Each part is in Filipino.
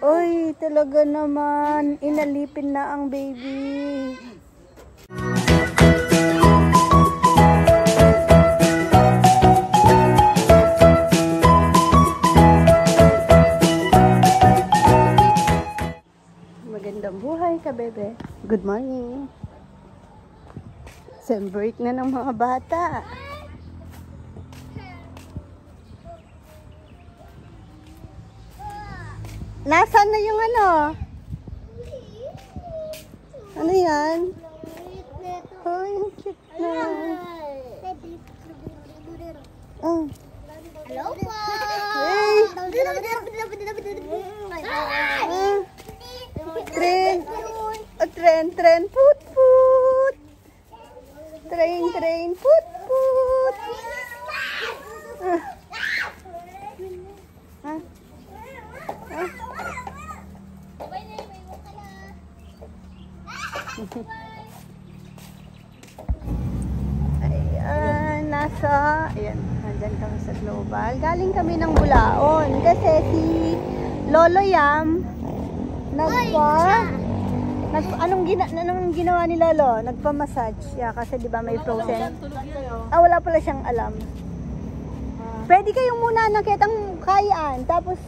Uy, talaga naman. Inalipin na ang baby. Magandang buhay ka, bebe. Good morning. Sem break na ng mga bata. Nasaan na yung ano? Ano yan? Oh, yung cute na. Oh. Hello po! Hey! Tren! Oh, tren! Put! Train! Put! Ayan, nandyan kami sa Global. Galing kami ng Bulaon kasi si Lolo Yam anong ginawa ni Lolo? Nagpa-massage. Yeah, kasi di ba may frozen? Wala pala siyang alam. Pwede kayong muna nakitang kayaan. Tapos,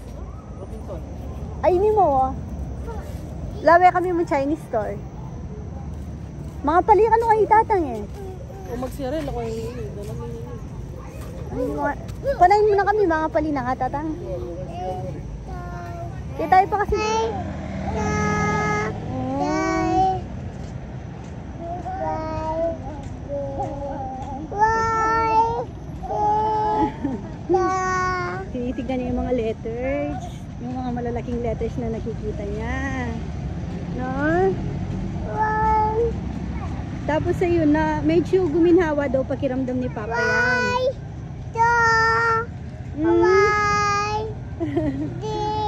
ayun mo. Lawe kami mo Chinese store. Mga palikan ano kayo tatang eh. O magsirel ako yung panayin mo na kami mga pali na nga tatang. Di tayo pa kasi. Tinitignan niya yung mga letters. Yung mga malalaking letters na nakikita niya. No? Tapos ayun na medyo guminhawa daw pakiramdam ni Papa yan.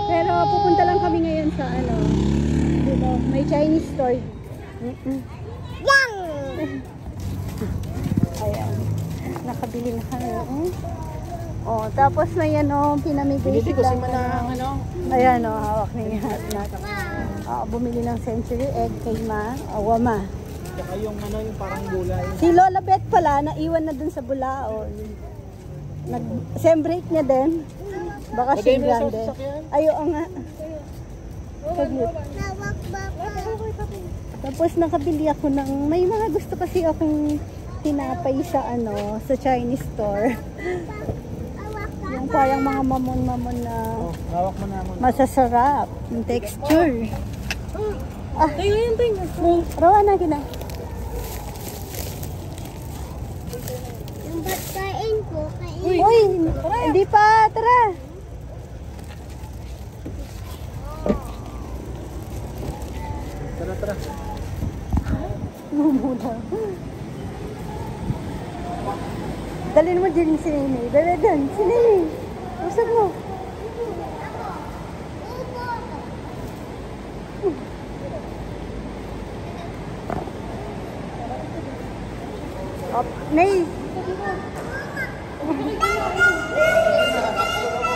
Pero pupunta lang kami ngayon sa ano, diba, may Chinese store. Ayan, nakabili na kami. Oh, tapos may ano, pinamigay sila. Ayan o, hawak niya. Bumili ng century egg kay Wama. Saka yung ano, yung parang gulay. Si Lola Beth pala, naiwan na dun sa Bulaon. Sem-break niya din. Baka siya grande. Ayaw nga. Tapos nakabili ako ng, may mga gusto kasi akong tinapay sa ano, sa Chinese store. Yung parang mga mamon-mamon na masasarap. Yung texture. Rawa na gina. Yung pagkain ko, kain. Uy, hindi pa. Tara. Tara. Mumula. Dalhin mo din si Nini. Bebe dun. Si Nini. Usap mo. Nay.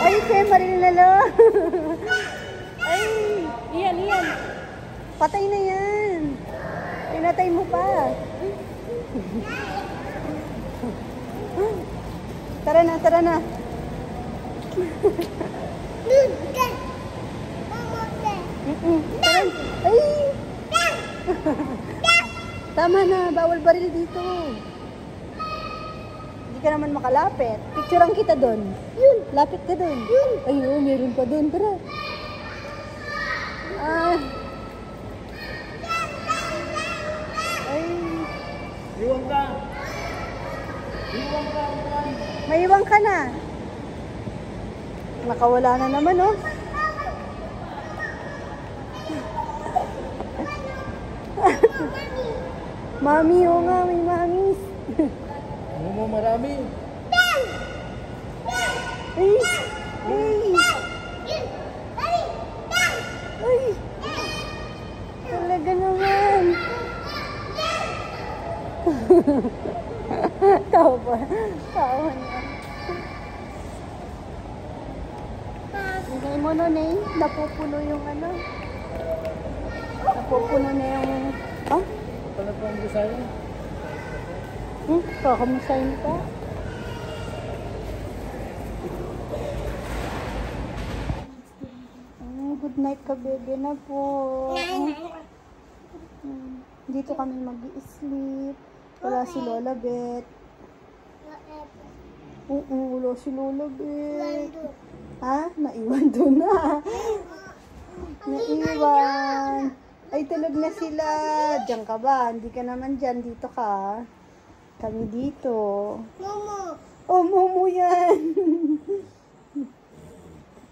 Ay, kaya marilalo. Ay, iyan. Patay na yan. Pinatay mo pa. Tara na. Ay! Tama na, bawal baril dito. Hindi ka naman makalapit. Picturean kita doon. Yun, lapit ka doon. Ayun, meron pa doon. Tara. Ay. Iwan ka. May iwang ka na. Nakawala na naman, oh. Mami, oh nga, may mami. Mo marami. Ay! Talaga naman. Tawa niya. Yung ano na eh, napupuno yung ano. Napupuno na yung... Oh? Pala po ang gusayo. Kakamusayin pa. Good night ka, bebe na po. Dito kami mag-i-sleep. Wala si Lola Bet. Wala si Lola Bet. Ha? Naiwan doon na. Naiwan. Ay, tulog na sila. Diyan ka ba? Hindi ka naman dyan. Dito ka. Kami dito. Momo. Oh, Momo yan.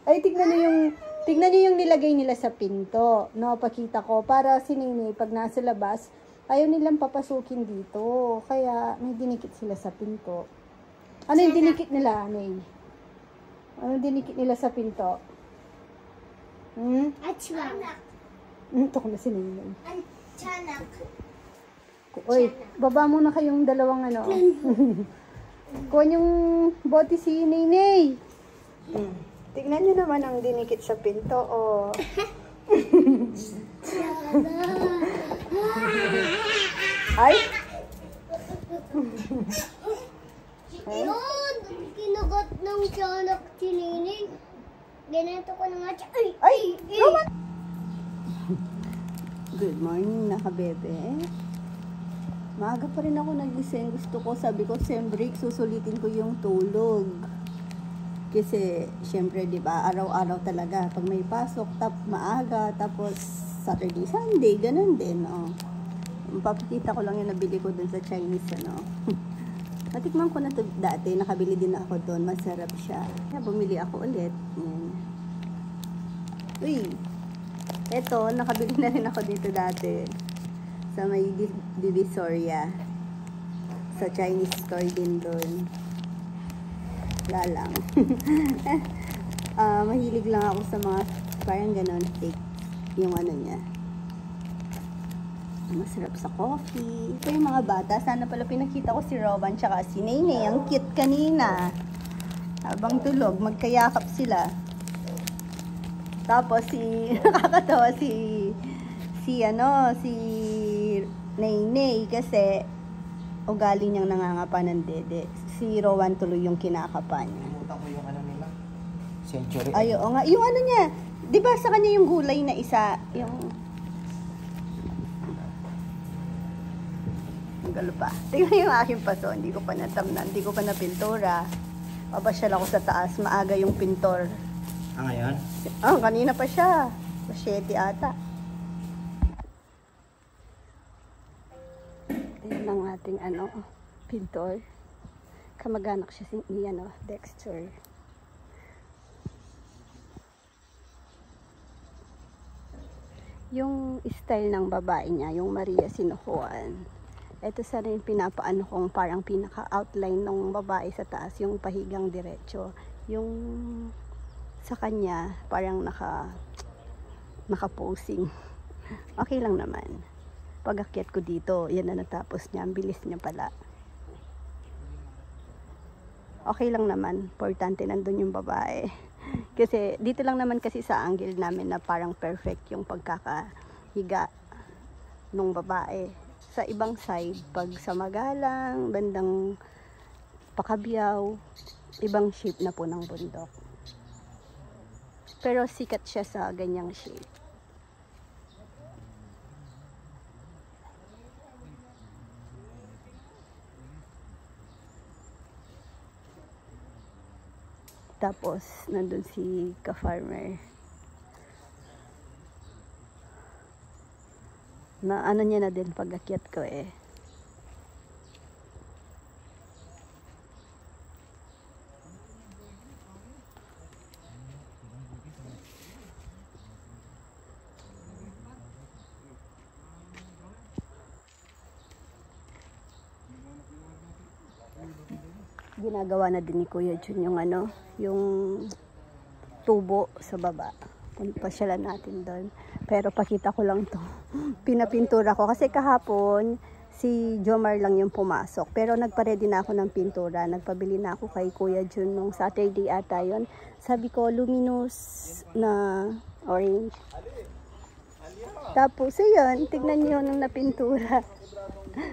Ay, tignan niyo yung nilagay nila sa pinto. No, pakita ko. Para si Nini, pag nasa labas, ayaw nilang papasukin dito. Kaya, may dinikit sila sa pinto. Ano yung dinikit nila, Nini? Ano yung dinikit nila sa pinto? Achanak. Ito ko na si Nini. Achanak. Uy, baba muna kayong dalawang ano. Kuha yung bote si Nini. Tignan nyo naman ang dinikit sa pinto, oh. Ay! Yun! Kinagat ng tiyanak si Nining. Ganito ko na nga siya. Ay! Ay! Good morning, nakabebe. Maaga pa rin ako nagising. Gusto ko, sabi ko, sem break, susulitin ko yung tulog. Kasi, syempre, di ba, araw-araw talaga. Pag may pasok, maaga, tapos Saturday, Sunday, ganun din, oh. Papakita ko lang yung nabili ko dun sa Chinese, ano. Natikman ko na to dati, nakabili din ako doon, masarap siya. Kaya bumili ako ulit. Yan. Uy! Eto, nakabili na rin ako dito dati. Sa may Divisoria. Sa Chinese store din doon. Lang. Mahilig lang ako sa mga parang ganon steak. Yung ano niya. Masarap sa coffee. Ito yung mga bata. Sana pala pinakita ko si Rowan tsaka si Nene. Ang cute kanina. Habang tulog, magkayakap sila. Tapos nakakatawa si Nene kasi ugali niyang nangangapa ng dede. Si Rowan tuloy yung kinakapa niya. Limutan ko yung ano nila. Century. Ay, oo nga. Yung ano niya, di ba sa kanya yung gulay na isa, yung... Ang galo pa. Tingnan yung aking paso. Hindi ko pa natamnan. Hindi ko pa napintura. Papasyal ako sa taas. Maaga yung pintor. Ngayon? Kanina pa siya. 7 ata. Tingnan ang ating pintor. Kamag-anak siya ni Dexter. Yung style ng babae niya, yung Maria Sinukuan. Ito sana yung pinapaano kong parang pinaka-outline ng babae sa taas, yung pahigang diretso. Yung sa kanya, parang naka-posing. Okay lang naman. Pag-akyat ko dito, yan na natapos niya. Ang bilis niya pala. Okay lang naman. Importante nandun yung babae. Kasi dito lang naman kasi sa angle namin na parang perfect yung pagkakahiga nung babae. Sa ibang side, pag sa Magalang, bandang Pakabiyaw, ibang shape na po ng bundok. Pero sikat siya sa ganyang shape. Tapos, nandun si ka-farmer. Na ano niya na din pag-akyat ko eh. Ginagawa na din ni Kuya Jun yung yung tubo sa baba. Pasyalan natin doon. Pero pakita ko lang to. Pinapintura ko kasi kahapon Si Jomar lang yung pumasok. Pero nagpa-ready na ako ng pintura. Nagpabili na ako kay Kuya Jun nung Saturday ata yun. Sabi ko, luminous na orange. Tapos, ayun, tignan niyo nung napintura.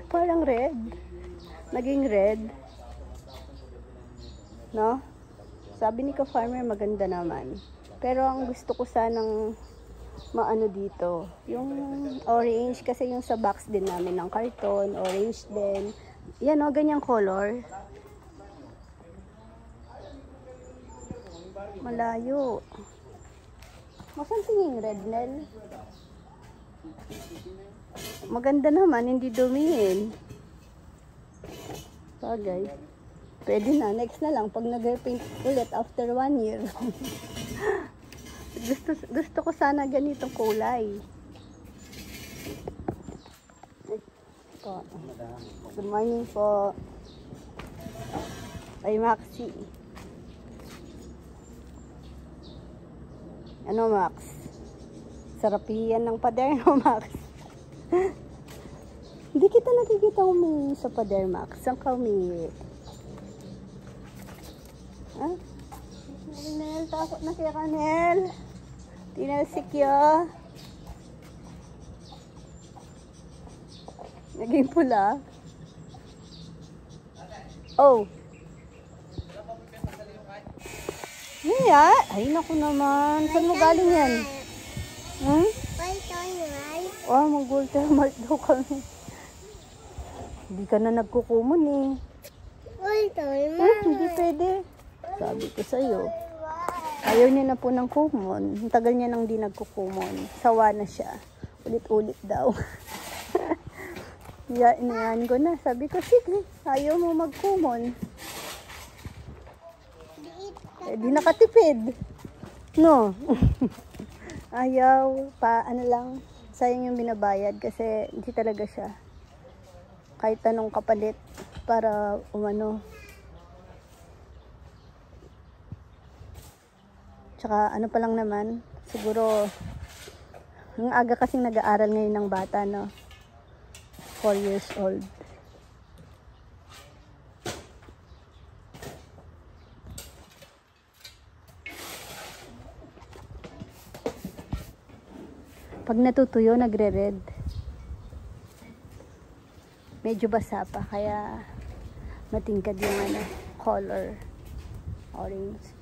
Parang red. Naging red. No? Sabi ni ka-farmer, maganda naman. Pero ang gusto ko sanang maano dito, yung orange, kasi yung sa box din namin ng karton, orange din. Yan o, ganyang color. Malayo. Masan tingin red, Nel? Maganda naman, hindi dumihin. Bagay. Pwede na, next na lang, pag nag-repaint ulit after 1 year. Gusto ko sana ganitong kulay. Good morning po. Ay, Maxi. Ano, Max? Sarap yan ng pader, no, Max? Hindi kita nakikita umihi sa pader, Max. Saan ka umihi? Ha? Nel, takot na siya ka, Nel. Tinalsikyo. Naging pula. Oh. Niya? Ay, naku naman. Saan mo galing yan? Hmm? Oh, mag-Walter Mart daw kami. Hindi ka na nagkukumon eh. Hindi pwede. Sabi ko sa'yo. Ayaw niya na po ng kumon. Ang tagal niya nang di nagkukumon. Sawa na siya. Ulit-ulit daw. Inaan ko na. Sabi ko, sige, ayaw mo magkumon. Eh, di nakatipid. No. Ayaw. Ano lang. Sayang yung binabayad kasi hindi talaga siya. Kahit anong kapalit para umano. Tsaka ano pa lang naman, siguro, ang aga kasing nag-aaral ngayon ng bata, no? 4 years old. Pag natutuyo, nagre-red. Medyo basa pa, kaya matingkad yung ano, color. Orange.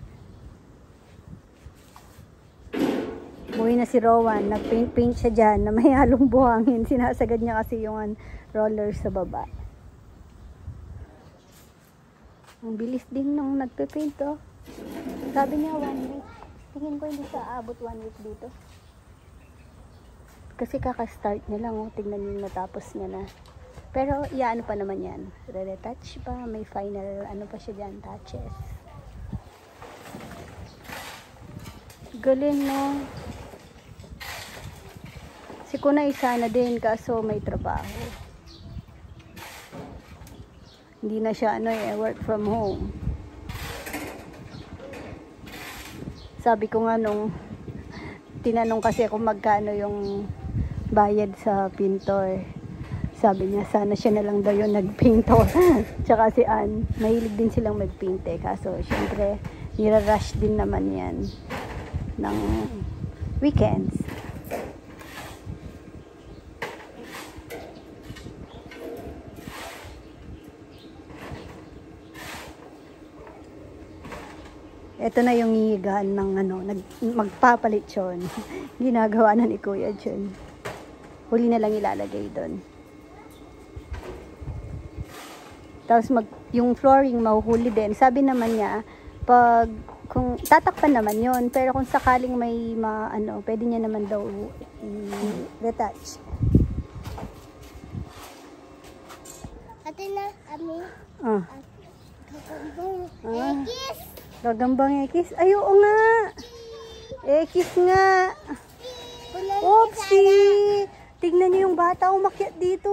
Umuwi na si Rowan, nag-paint siya dyan na may halong buhangin. Sinasagad niya kasi yung roller sa baba. Ang bilis din nung nagpe-paint, oh. Sabi niya 1 week. Tingin ko hindi siya aabot 1 week dito. Kasi kaka-start niya lang, oh. Tingnan niyo natapos niya na. Pero, ano pa naman yan. Retouch pa, may final, ano pa siya dyan, touches. Galing, no? Si Kuna isa na din kaso may trabaho. Hindi na siya work from home. Sabi ko nga nung tinanong kasi kung magkano yung bayad sa pintor. Sabi niya sana siya na lang daw yung nagpintor. Tsaka si Ann, mahilig din silang magpaint eh. Kaso syempre nira-rush din naman yan ng weekends. Ito na yung hihigaan ng magpapalit yun. Ginagawa na ni Kuya Jun. Huli na lang ilalagay doon. Tapos yung flooring mahuhuli din. Sabi naman niya, kung tatakpan naman yon, pero kung sakaling may pwede niya naman daw i-retouch. Ate na, Ami. Ekis! Gagambang ekis? Ay, oo nga! Ekis nga! Oopsie! Tignan niyo yung bata umakyat dito.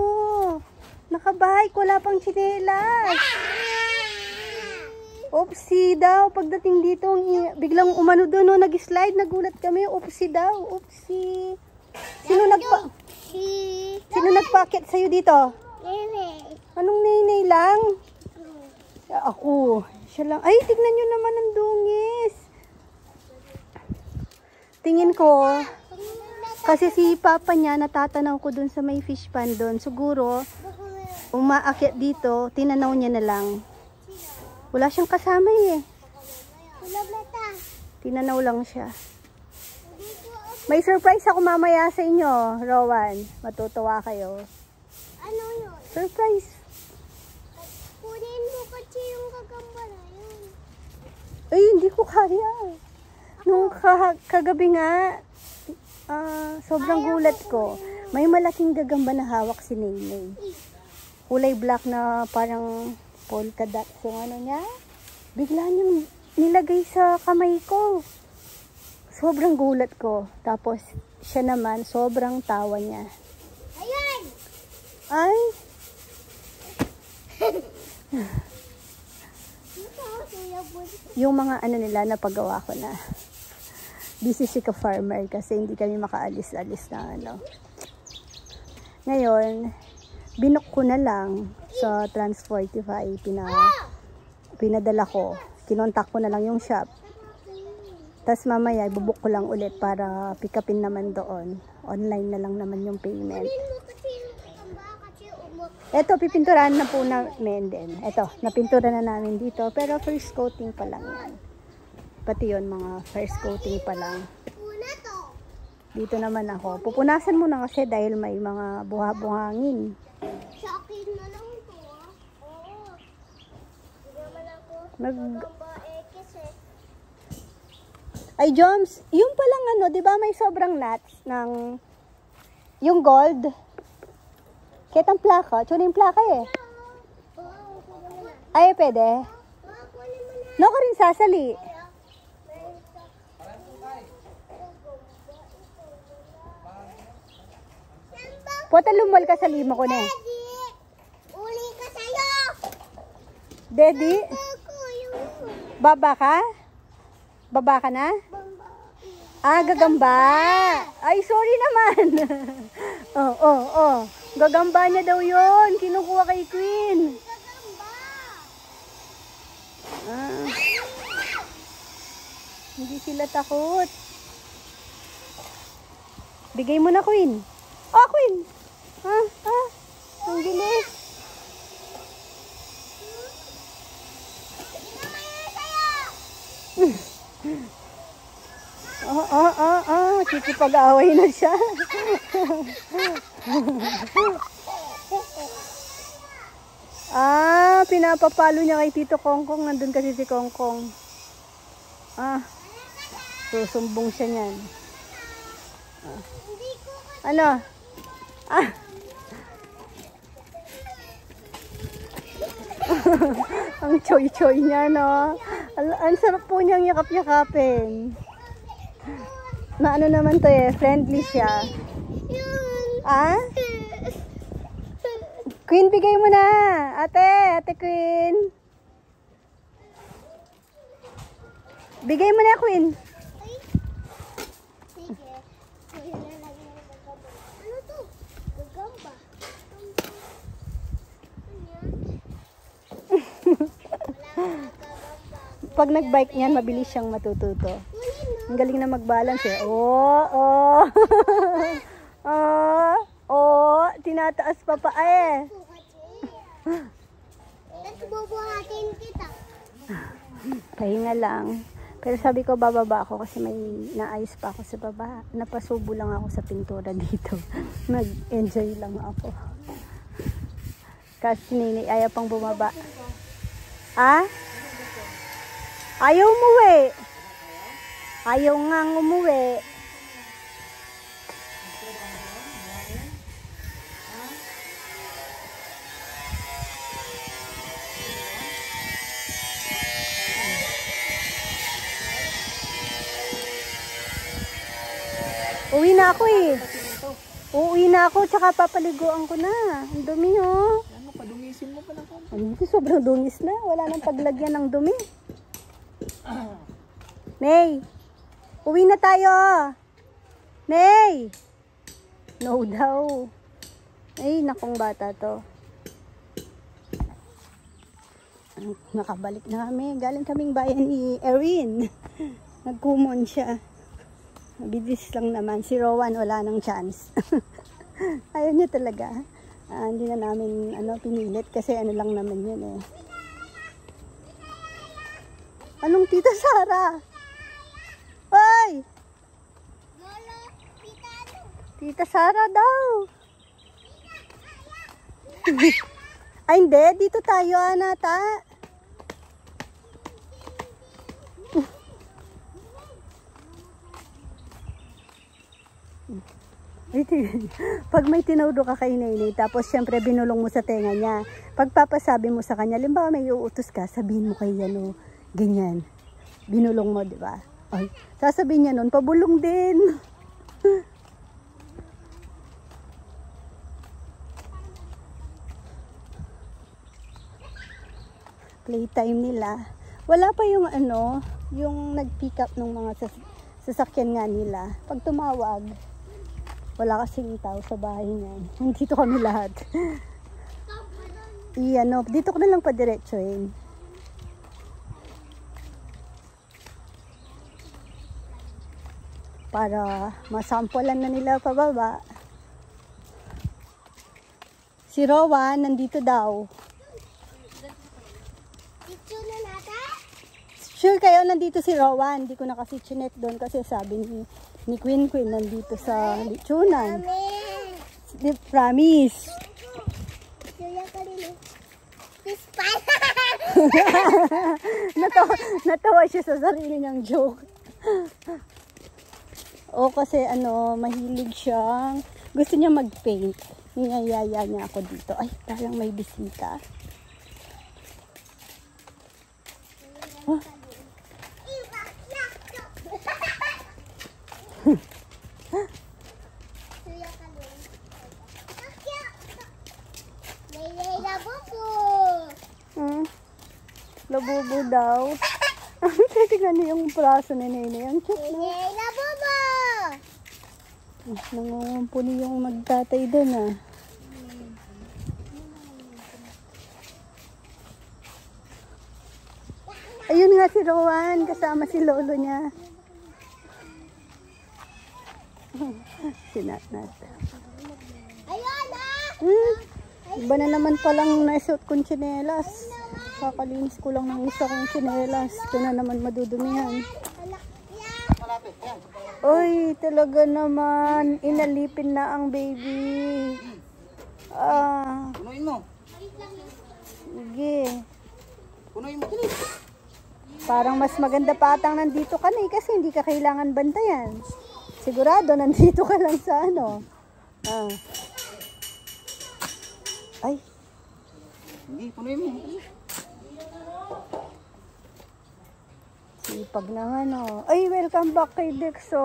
Nakabike, wala pang tsinelas. Oopsie daw. Pagdating dito, biglang umano doon, nag-slide, nagulat kami. Oopsie daw. Oopsie. Sino nagpa-akit sa'yo dito? Nene. Anong Nene lang? Ako. Siya lang. Ay, tignan nyo naman ang dungis. Tingin ko, kasi si papa niya, natatanaw ko dun sa may fish pond dun. Siguro, umaakyat dito, tinanaw niya na lang. Wala siyang kasama eh. Tinanaw lang siya. May surprise ako mamaya sa inyo, Rowan. Matutuwa kayo. Ano yun? Surprise. Kunin mo kasi yung gagamba na yun. Ay, hindi ko kaya. Nung kagabi nga, sobrang gulat ko. May malaking gagamba na hawak si Nene. Kulay black na parang polka dots yung ano niya. Bigla niyang nilagay sa kamay ko. Sobrang gulat ko. Tapos, siya naman, sobrang tawa niya. Ayan! Ay! Yung mga ano nila, napagawa ko na. Busy si ka-farmer kasi hindi kami makaalis-alis na ano. Ngayon, binook ko na lang sa Trans45. Pinadala ko. Kinontak ko na lang yung shop. Tapos mamaya, ibubuk ko lang ulit para pick upin naman doon. Online na lang naman yung payment. Ito, pipinturahan na po namin din. Ito, napintura na namin dito. Pero first coating pa lang yan. Pati yun, mga first coating pa lang. Dito naman ako. Pupunasan muna kasi dahil may mga buha-buhangin. Sa akin na lang ito, ah. Oo. Hindi naman ako babae kasi. Ay, Joms, yung palang ano, di ba may sobrang nuts ng yung gold? Kahit ang plaka, tsura yung plaka eh. Ay, pwede. No, ka rin sasali. Puta, lumal ka sa lima ko na eh. Uli ka sa'yo! Daddy, Ako, yung baba ka? Baba ka na? Ah, gagamba. Ay, sorry naman. Oh. Gagamba niya daw yun. Kinukuha kay Queen. Ah. Hindi sila takot. Bigay mo na, Queen. Oh, Queen. Ang bilis. Kikipag-away na siya. Pinapapalo niya kay Tito Kongkong. Nandun kasi si Kongkong. Susumbong siya niyan. Ano? Ang choy-choy niya, no? Ang sarap po niyang yakap-yakapin. Na ano naman to eh, friendly siya. Queen, bigay mo na. Ate Queen. Bigay mo na, Queen. sige. Ano to? Gagamba. Pag nag-bike niyan, mabilis siyang matututo. Ang galing na mag-balance eh. Tinataas pa eh. Tapos bubuhatin kita. Pahinga lang. Pero sabi ko bababa ako kasi may naayos pa ako sa baba. Napasubo lang ako sa pintura dito. Nag-enjoy lang ako. Kasi Nini, ayaw pang bumaba. Ayaw umuwi. Ayaw nga umuwi. Uwi na ako eh. Uuwi na ako, tsaka papaliguan ko na. Ang dumi oh. Ano, padumisin mo pa na ko. Sobrang dungis na. Wala nang paglagyan ng dumi. Nay, uwi na tayo. Nay. No daw. Ay, nakong bata to. Nakabalik na kami. Galing kaming bayan ni Erin. Nagkumon siya. Bidis lang naman. Si Rowan wala nang chance. Ayaw niya talaga. Hindi na namin pinilit kasi lang naman yun eh. Anong Tita Sara? Hoy! Lolo, tita ano? Tita Sara daw. Ay hindi, dito tayo Anata. Pag may tinuro ka kay Nene, tapos syempre binulong mo sa tenga niya, pagpapasabi mo sa kanya, limbawa may uutos ka, sabihin mo kay ganyan, binulong mo, di ba? Ay, sasabihin niya nun, pabulong din. Playtime nila. Wala pa yung yung nag-pick up ng mga sasakyan nga nila. Pag tumawag, wala kasing tao sa bahay niyan. Nandito kami lahat. Dito ko na lang padiretsuhin. Para masampulan na nila pababa. Si Rowan, nandito daw. Picture na natin? Sure kayo, nandito si Rowan. Hindi ko na kasi chinek doon kasi sabi ni Queen nandito sa Lichunan. Mami! Promise. Suya ka rin. Pispan! Natawa siya sa sarili niyang joke. O kasi mahilig siyang, gusto niya mag-paint. Niyayaya niya ako dito. Ay, parang may bisita. Oh. Suya ka rin. Lay labubo! Labubo daw. Tignan niyo yung braso ni Nene. Ang cute na. Lay labubo! Nangungumpuni yung magtatay doon Ayun nga si Rowan, kasama si lolo niya. Si Nat. Ayun na! Iba na naman palang naisuot kong tsinelas. Kakalinis ko lang ng isa kong tsinelas. Ito na naman madudumihan. Uy, talaga naman. Inalipin na ang baby. Punuin mo. Sige. Punuin mo. Parang mas maganda pa atang nandito ka na kasi hindi ka kailangan bantayan. Sigurado nandito ka lang sa Ay. Hindi, punuin mo. Sipag naman Ay, welcome back kay Dexo.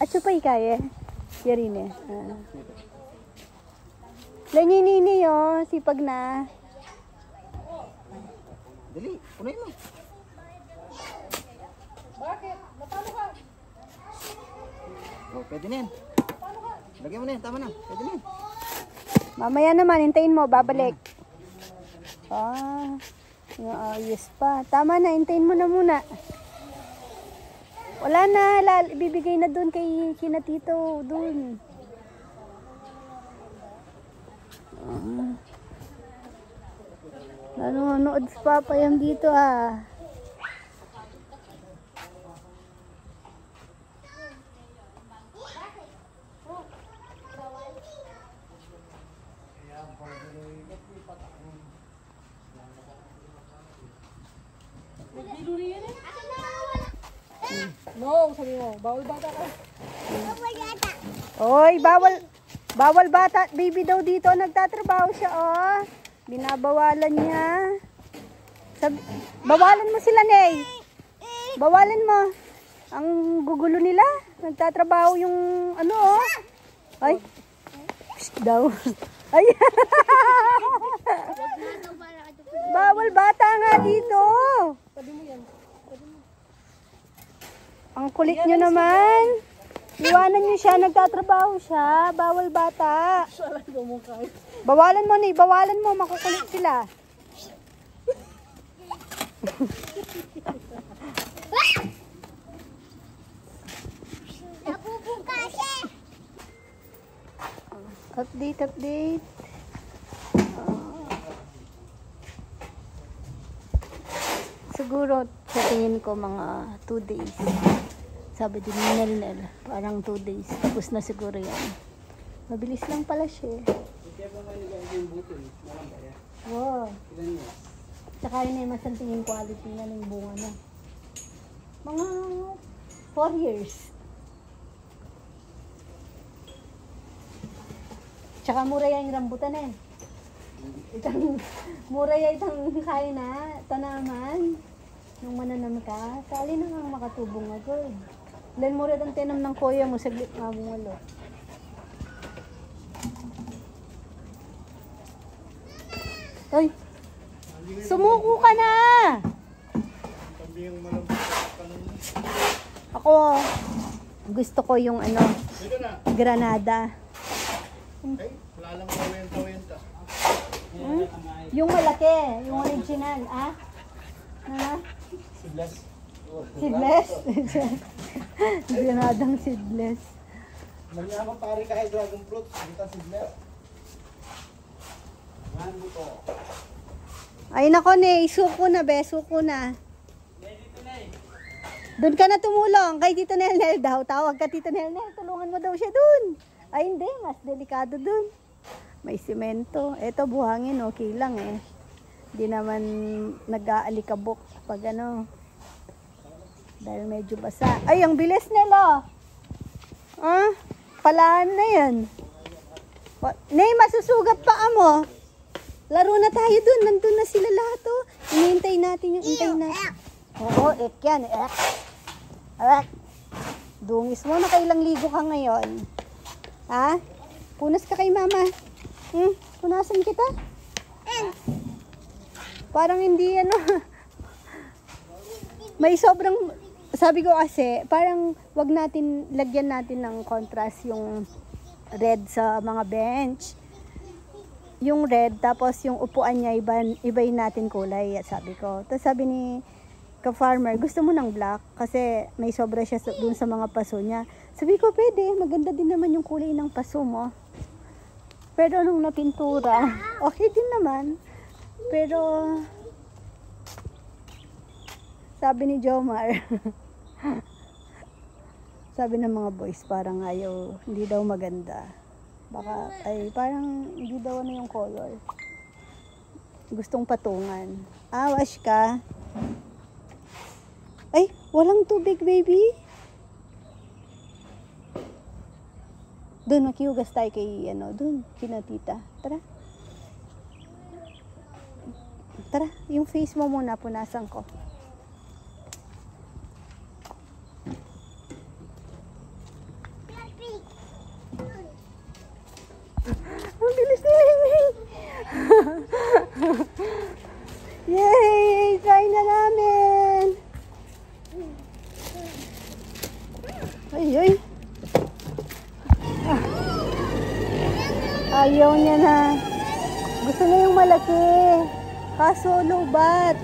At supay kaya. Yarine. Lanyi-nini sipag na. Dali, punuin mo. Bakit? Matalo ka? Oh, pwede na yan. Lagyan mo na yan, tama na. Pwede na yan. Mamaya naman, hintayin mo, babalik. Yes pa. Tama na, hintayin mo na muna. Wala na, ibibigay na doon kina Tito, doon. Nanonood si Papa yan dito No, sabi mo, bawal bata ka. Oy, bawal bata. Baby daw dito, nagtatrabaho siya, Binabawalan niya. Bawalan mo sila, Ney. Bawalan mo. Ang gugulo nila. Nagtatrabaho yung Ay. Psst daw. Ay. Bawal bata nga dito. Ang kulit nyo naman. Iwanan nyo siya, nagtatrabaho siya. Bawal bata. Bawalan mo, Ney. Bawalan mo, makukulit sila. Napupukasin. Update. Siguro sa tingin ko mga 2 days. Sabi din ni Nel, parang 2 days. Tapos na siguro yan. Mabilis lang pala siya. Kaya ba nga nila yung buto eh? Malang ba yan? Wow. Ilan yun? Tsaka yun ay mas ang tingin quality na ng bunga na. Mga 4 years. Tsaka mura yung rambutan eh. Mura yung kain na, tanaman. Nung mananam ka, sali na nga makatubong agad. Then mura ang tinam ng kuya mo, saglit nga bumalo. Ay! Sumuko ka na! Ako, gusto ko yung ano, granada. Wala lang kawenta. Hmm? Yung malaki, yung original, ah? Ha? Seedless. Seedless? Granadang seedless. Manyaman pare kahit dragon fruit. Kita seedless. Yan buto. Ay nako ne, suko na be, suko na. Doon ka na tumulong, kay Tito Nel daw. Tawag ka Tito Nel, tulungan mo daw siya doon. Ay hindi, mas delikado doon. May simento. Eto buhangin, okay lang eh. Hindi naman nag-aalikabok pag ano. Dahil medyo basa. Ay, ang bilis nila. Ah, palaan na yan. Nay, masusugat pa mo. Laro na tayo dun. Nandun na sila lahat oh. Hinihintay natin yung intay na. Oo, ek yan. Ek. Ek. Dungis mo. Nakailang ligo ka ngayon. Ha? Punas ka kay mama. Punasan kita. Parang hindi ano. May sobrang, sabi ko kasi, parang wag natin, lagyan natin ng contrast yung red sa mga bench. Yung red, tapos yung upuan niya, ibayin natin kulay, sabi ko. Tapos sabi ni ka-farmer, gusto mo ng black? Kasi may sobra siya dun sa mga paso niya. Sabi ko, pwede, maganda din naman yung kulay ng paso mo. Pero nung napintura, okay din naman. Pero, sabi ni Jomar, sabi ng mga boys, parang ayaw, hindi daw maganda. Baka, ay, parang hindi daw ano yung color. Gustong patungan. Ah, wash ka. Ay, walang tubig, baby. Doon, makiugas tayo kay, ano, doon, kina tita. Tara. Tara, yung face mo muna, punasan ko. Ang bilis ni Mimi. Yay! Try na namin! Ay, ay. Ayaw niya na. Gusto niya yung malaki. Kaso low-bat.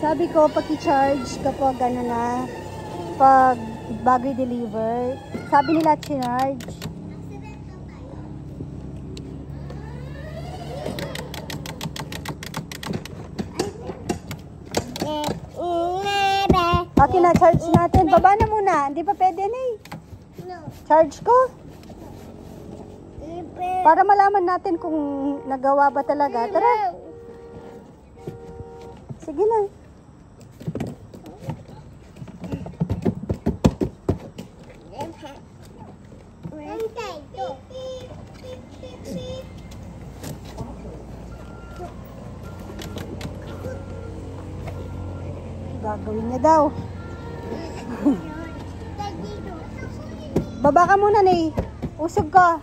Sabi ko, paki-charge kapag ano na, pag bago i-deliver. Sabi nila, charge. Okay na, charge natin. Baba na muna. Hindi pa pwede na eh. Charge ko. Para malaman natin kung nagawa ba talaga. Tara. Sige na. Gagawin niya daw. Baba ka muna, Nay. Usog ka.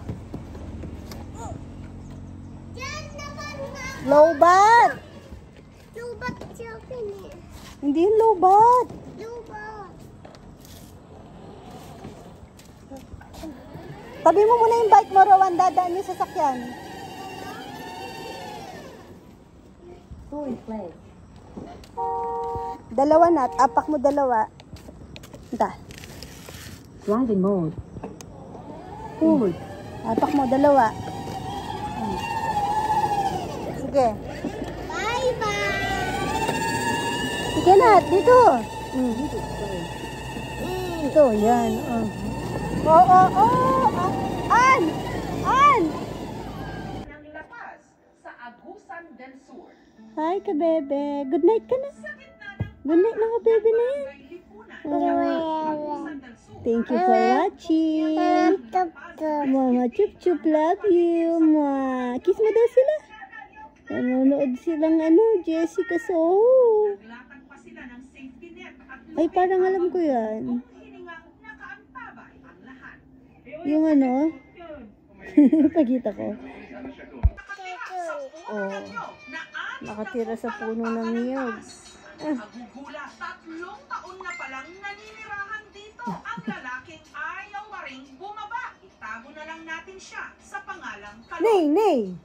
Low-bat. Low-bat siya eh. Hindi yung low-bat. Low-bat. Tabi mo muna yung bike mo, Rowan. Dadaan yung sasakyan. Fully play. Dalawa na. Apak mo dalawa. Ita. Driving mode. Forward. Apak mo dalawa. Sige. Bye-bye! Sige na. Dito. Ito. Yan. An! An! ng lakas sa Agusan del Sur. Hi ka, bebe. Good night ka na. Sa gitna ng Good night, mga bebe na yan. barangay Lipunan ng Agusan del Sur. Thank you for watching. Mama, chup chup, love you. Mwah. Kiss mo daw sila. Nanonood silang Jessica Soho. Naglatag pa sila ng safety net at Ay, parang alam ko yan. kung hiningang nakaantabay ang lahat. Yung pagkita ko. Oh, nakatira sa puno ng niyog. Agugula, 3 taon na palang naninirahan dito. Ang lalaking ayaw pa ring bumaba. Itago na lang natin siya sa pangalang Kalong. Nay!